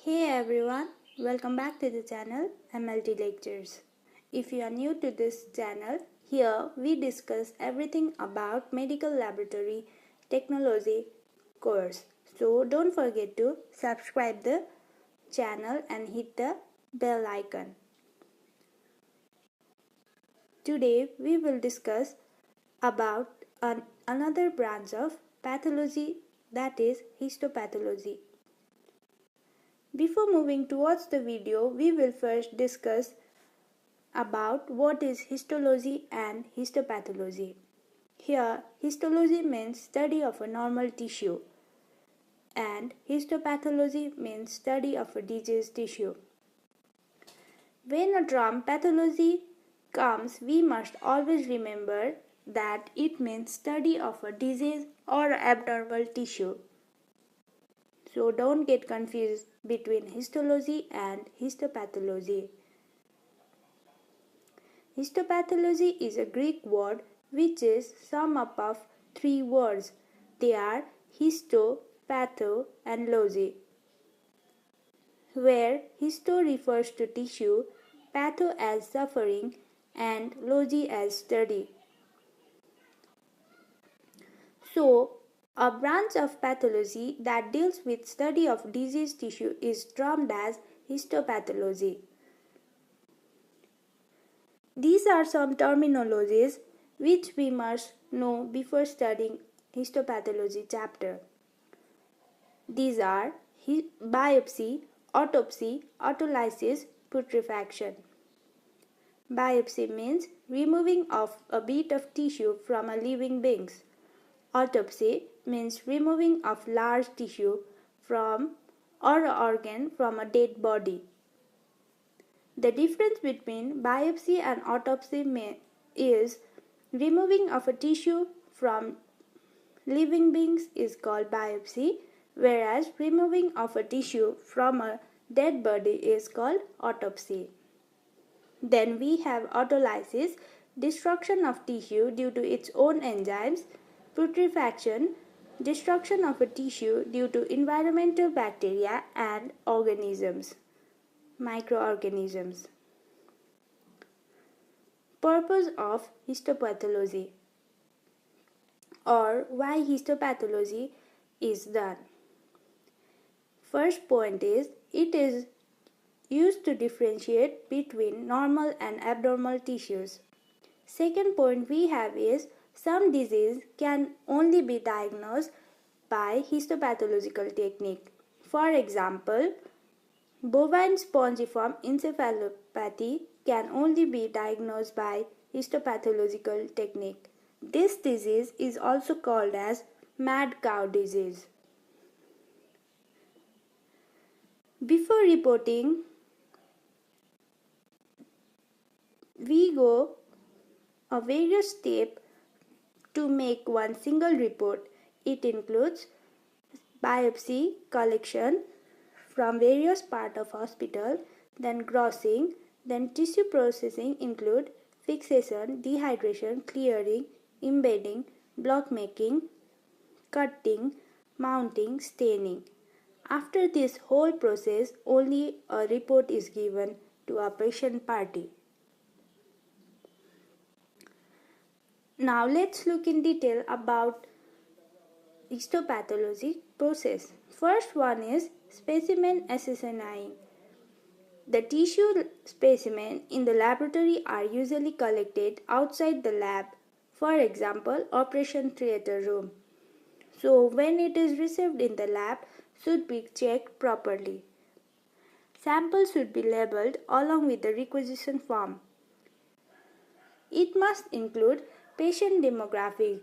Hey everyone, welcome back to the channel MLT Lectures. If you are new to this channel, here we discuss everything about medical laboratory technology course. So don't forget to subscribe the channel and hit the bell icon. Today we will discuss about another branch of pathology, that is histopathology. Before moving towards the video, we will first discuss about what is histology and histopathology. Here, histology means study of a normal tissue and histopathology means study of a diseased tissue. When a term pathology comes, we must always remember that it means study of a disease or abnormal tissue. So don't get confused between histology and histopathology. Histopathology is a Greek word which is sum up of three words. They are histo, patho and logy, where histo refers to tissue, patho as suffering and logy as study. So, a branch of pathology that deals with study of diseased tissue is termed as histopathology. These are some terminologies which we must know before studying histopathology chapter. These are biopsy, autopsy, autolysis, putrefaction. Biopsy means removing of a bit of tissue from a living being. Autopsy means removing of large tissue from or organ from a dead body. The difference between biopsy and autopsy is removing of a tissue from living beings is called biopsy, whereas removing of a tissue from a dead body is called autopsy. Then we have autolysis, destruction of tissue due to its own enzymes, putrefaction, destruction of a tissue due to environmental bacteria and organisms. Microorganisms. Purpose of histopathology, or why histopathology is done. First point is, it is used to differentiate between normal and abnormal tissues. Second point we have is, some disease can only be diagnosed by histopathological technique. For example, bovine spongiform encephalopathy can only be diagnosed by histopathological technique. This disease is also called as mad cow disease. Before reporting, we go a various steps to make one single report. It includes biopsy collection from various parts of hospital, then grossing, then tissue processing include fixation, dehydration, clearing, embedding, block making, cutting, mounting, staining. After this whole process, only a report is given to a patient party. Now let's look in detail about histopathology process. First one is specimen accessioning. The tissue specimen in the laboratory are usually collected outside the lab, for example, operation theater room. So when it is received in the lab, should be checked properly. Samples should be labeled along with the requisition form. It must include patient demographic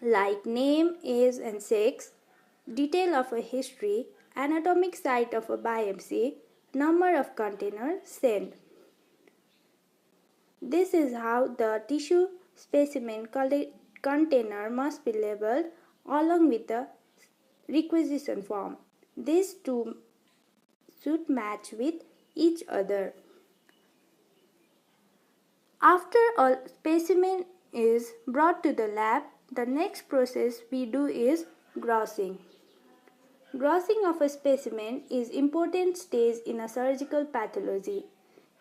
like name, age and sex, detail of a history, anatomic site of a biopsy, number of container sent. This is how the tissue specimen container must be labeled along with the requisition form. These two should match with each other. After a specimen is brought to the lab, the next process we do is grossing. Grossing of a specimen is an important stage in a surgical pathology.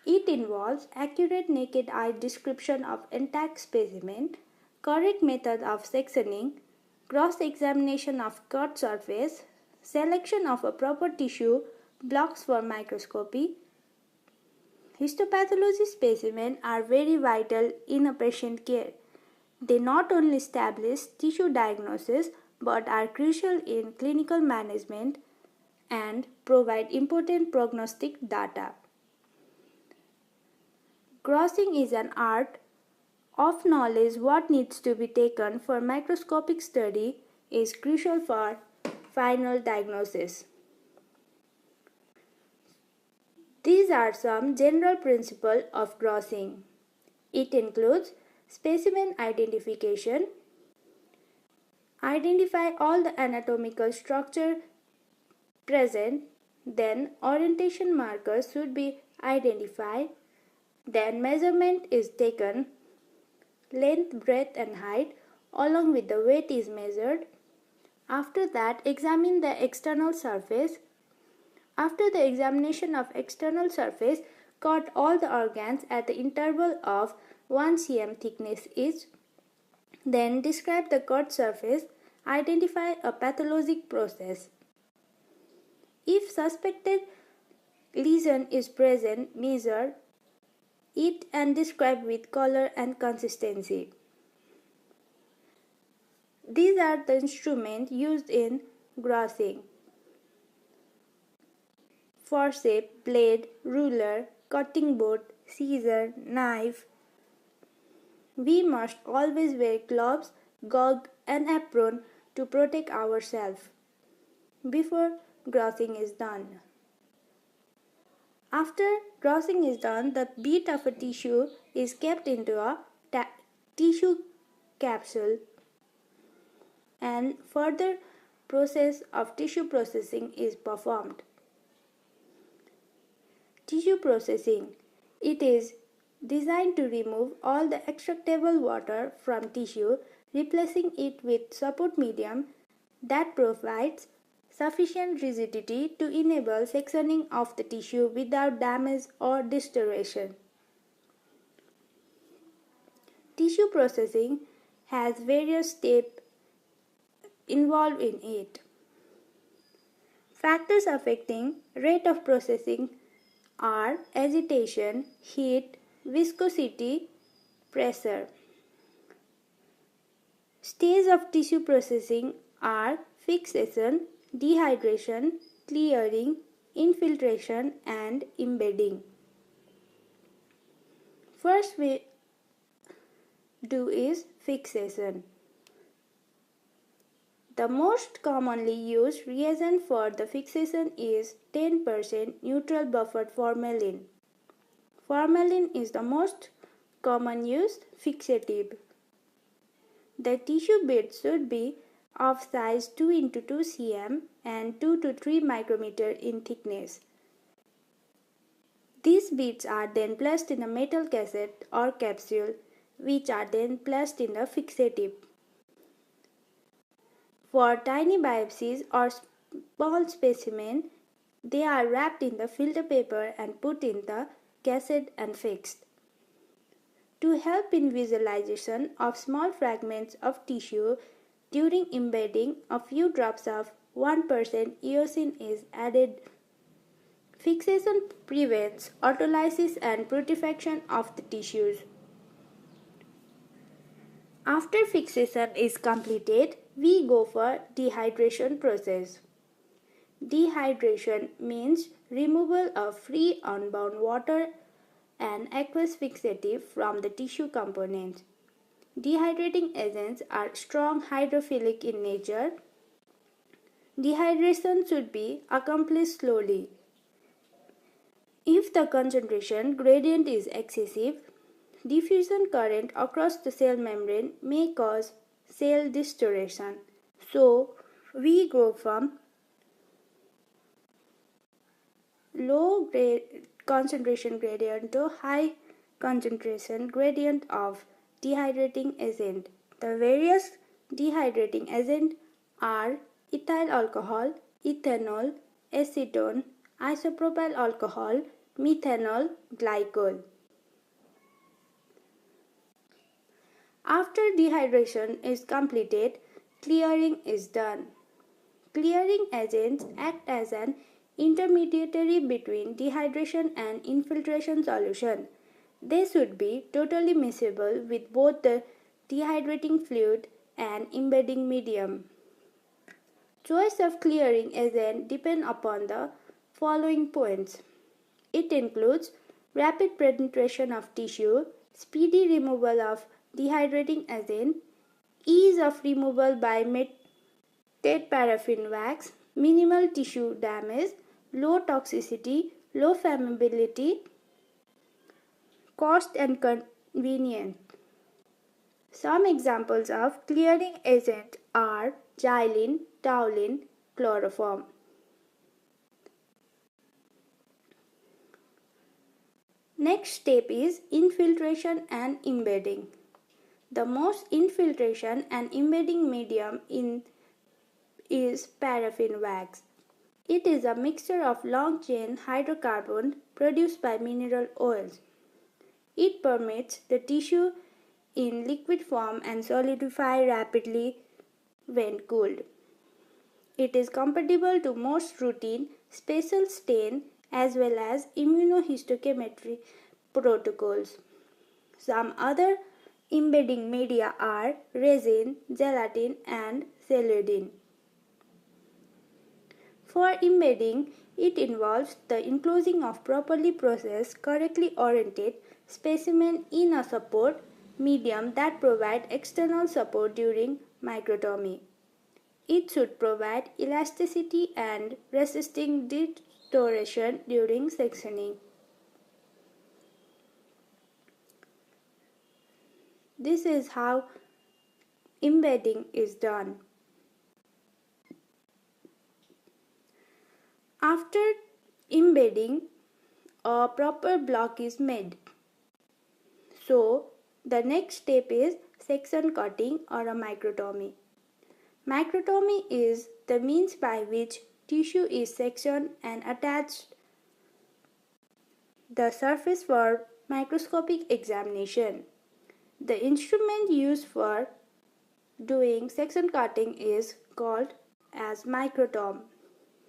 It involves accurate naked eye description of intact specimen, correct method of sectioning, cross-examination of cut surface, selection of a proper tissue blocks for microscopy. Histopathology specimens are very vital in a patient care. They not only establish tissue diagnosis but are crucial in clinical management and provide important prognostic data. Grossing is an art of knowledge. What needs to be taken for microscopic study is crucial for final diagnosis. These are some general principles of grossing. It includes specimen identification. Identify all the anatomical structure present, then orientation markers should be identified, then measurement is taken, length, breadth and height along with the weight is measured. After that, examine the external surface. After the examination of external surface, cut all the organs at the interval of 1 cm thickness each. Then describe the cut surface, identify a pathologic process. If suspected lesion is present, measure it and describe with color and consistency. These are the instruments used in grossing: forceps, blade, ruler, cutting board, scissor, knife. We must always wear gloves, gauze and apron to protect ourselves before grossing is done. After grossing is done, the bit of a tissue is kept into a tissue capsule and further process of tissue processing is performed. Tissue processing. It is designed to remove all the extractable water from tissue, replacing it with support medium that provides sufficient rigidity to enable sectioning of the tissue without damage or distortion. Tissue processing has various steps involved in it. Factors affecting rate of processing are agitation, heat, viscosity, pressure. Stages of tissue processing are fixation, dehydration, clearing, infiltration and embedding. First we do is fixation. The most commonly used reagent for the fixation is 10% neutral buffered formalin. Formalin is the most common used fixative. The tissue bits should be of size 2 × 2 cm and 2 to 3 micrometer in thickness. These bits are then placed in a metal cassette or capsule, which are then placed in the fixative. For tiny biopsies or small specimens, they are wrapped in the filter paper and put in the cassette and fixed. To help in visualization of small fragments of tissue during embedding, a few drops of 1% eosin is added. Fixation prevents autolysis and putrefaction of the tissues. After fixation is completed, we go for dehydration process. Dehydration means removal of free unbound water and aqueous fixative from the tissue components. Dehydrating agents are strong hydrophilic in nature. Dehydration should be accomplished slowly. If the concentration gradient is excessive, diffusion current across the cell membrane may cause cell distortion. So, we go from low concentration gradient to high concentration gradient of dehydrating agent. The various dehydrating agents are ethyl alcohol, ethanol, acetone, isopropyl alcohol, methanol, glycol. After dehydration is completed, clearing is done. Clearing agents act as an intermediary between dehydration and infiltration solution. They should be totally miscible with both the dehydrating fluid and embedding medium. Choice of clearing agent depends upon the following points. It includes rapid penetration of tissue, speedy removal of dehydrating agent, ease of removal by melted paraffin wax, minimal tissue damage, low toxicity, low flammability, cost and convenience. Some examples of clearing agents are xylene, toluene, chloroform. Next step is infiltration and embedding. The most infiltration and embedding medium is paraffin wax. It is a mixture of long-chain hydrocarbon produced by mineral oils. It permeates the tissue in liquid form and solidify rapidly when cooled. It is compatible to most routine spatial stain as well as immunohistochemistry protocols. Some other embedding media are resin, gelatin, and celluloid. For embedding, it involves the enclosing of properly processed, correctly oriented specimen in a support medium that provides external support during microtomy. It should provide elasticity and resisting distortion during sectioning. This is how embedding is done. After embedding, a proper block is made. So, the next step is section cutting or a microtomy. Microtomy is the means by which tissue is sectioned and attached the surface for microscopic examination. The instrument used for doing section cutting is called as microtome.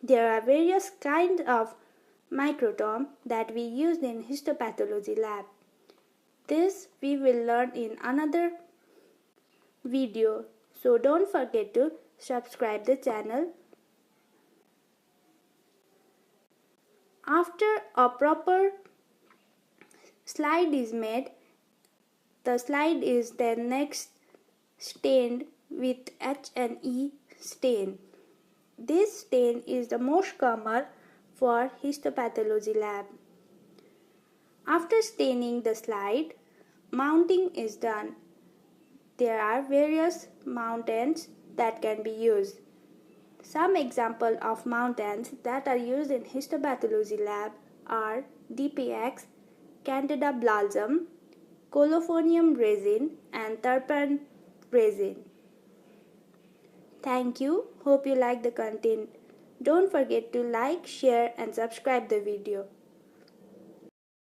There are various kinds of microtome that we use in histopathology lab. This we will learn in another video, so don't forget to subscribe the channel. After a proper slide is made, the slide is then next stained with H&E stain. This stain is the most common for histopathology lab. After staining the slide, mounting is done. There are various mountants that can be used. Some examples of mountants that are used in histopathology lab are DPX, Candida balsam, colophonium resin, and terpene resin. Thank you. Hope you like the content. Don't forget to like, share, and subscribe the video.